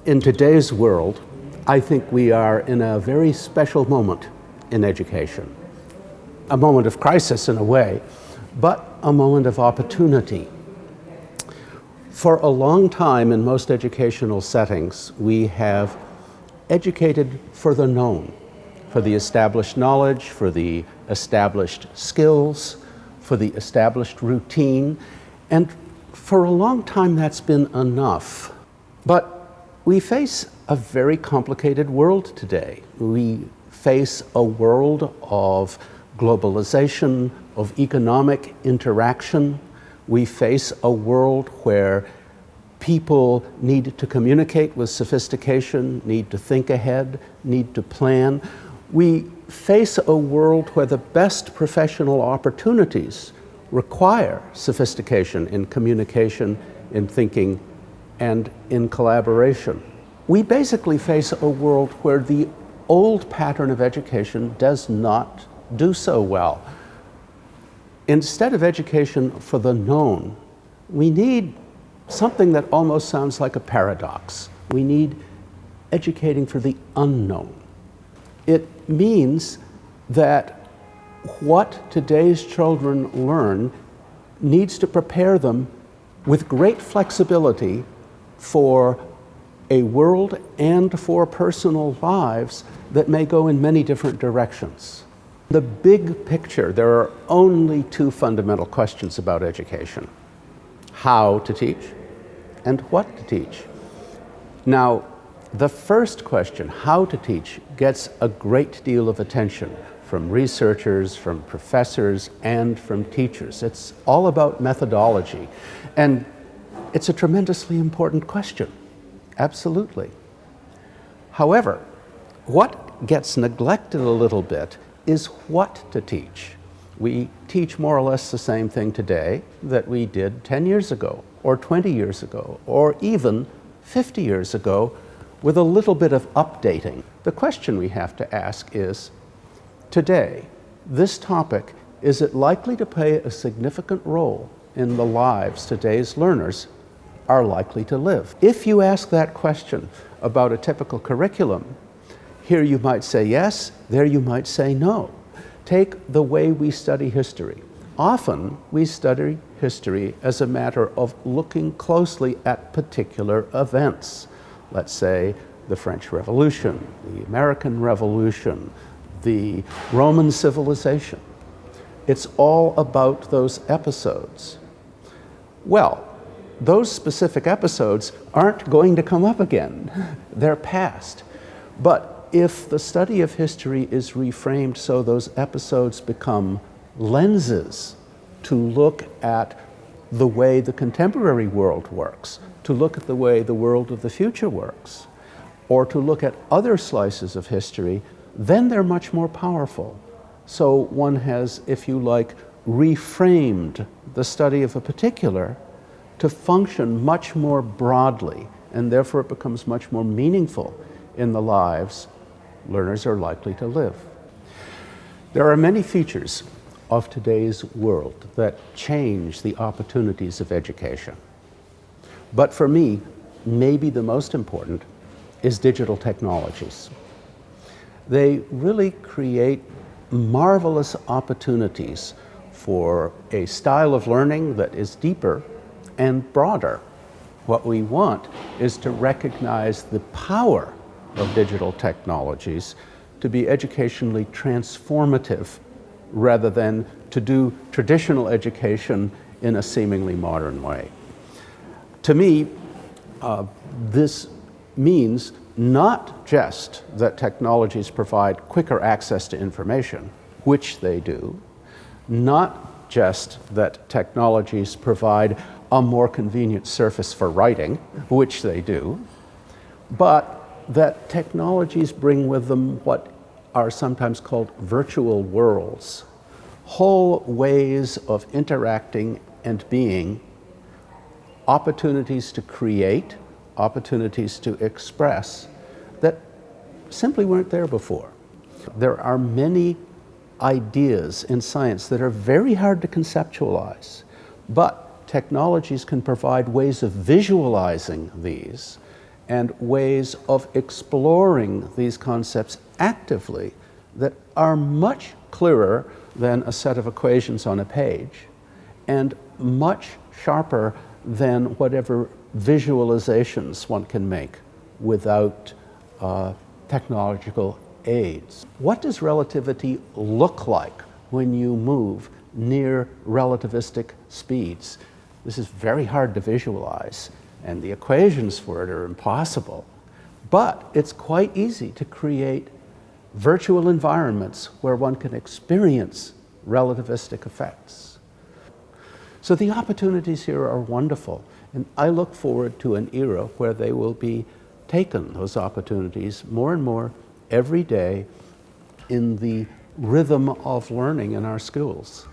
In today's world, I think we are in a very special moment in education. A moment of crisis in a way, but a moment of opportunity. For a long time in most educational settings, we have educated for the known, for the established knowledge, for the established skills, for the established routine, and for a long time that's been enough. But we face a very complicated world today. We face a world of globalization, of economic interaction. We face a world where people need to communicate with sophistication, need to think ahead, need to plan. We face a world where the best professional opportunities require sophistication in communication, in thinking, and in collaboration. We basically face a world where the old pattern of education does not do so well. Instead of education for the known, we need something that almost sounds like a paradox. We need educating for the unknown. It means that what today's children learn needs to prepare them with great flexibility for a world and for personal lives that may go in many different directions. The big picture, there are only two fundamental questions about education: how to teach and what to teach. Now, the first question, how to teach, gets a great deal of attention from researchers, from professors, and from teachers. It's all about methodology, and it's a tremendously important question, absolutely. However, what gets neglected a little bit is what to teach. We teach more or less the same thing today that we did 10 years ago, or 20 years ago, or even 50 years ago, with a little bit of updating. The question we have to ask is, today, this topic, is it likely to play a significant role in the lives today's learners are likely to live? If you ask that question about a typical curriculum, here you might say yes, there you might say no. Take the way we study history. Often we study history as a matter of looking closely at particular events. Let's say the French Revolution, the American Revolution, the Roman civilization. It's all about those episodes. Well, those specific episodes aren't going to come up again. They're past. But if the study of history is reframed so those episodes become lenses to look at the way the contemporary world works, to look at the way the world of the future works, or to look at other slices of history, then they're much more powerful. So one has, if you like, reframed the study of a particular to function much more broadly, and therefore it becomes much more meaningful in the lives learners are likely to live. There are many features of today's world that change the opportunities of education. But for me, maybe the most important is digital technologies. They really create marvelous opportunities for a style of learning that is deeper and broader. What we want is to recognize the power of digital technologies to be educationally transformative rather than to do traditional education in a seemingly modern way. To me, this means not just that technologies provide quicker access to information, which they do, not just that technologies provide a more convenient surface for writing, which they do, but that technologies bring with them what are sometimes called virtual worlds, whole ways of interacting and being, opportunities to create, opportunities to express that simply weren't there before. There are many ideas in science that are very hard to conceptualize, but technologies can provide ways of visualizing these and ways of exploring these concepts actively that are much clearer than a set of equations on a page and much sharper than whatever visualizations one can make without technological aids. What does relativity look like when you move near relativistic speeds? This is very hard to visualize, and the equations for it are impossible. But it's quite easy to create virtual environments where one can experience relativistic effects. So the opportunities here are wonderful, and I look forward to an era where they will be taken, those opportunities, more and more every day in the rhythm of learning in our schools.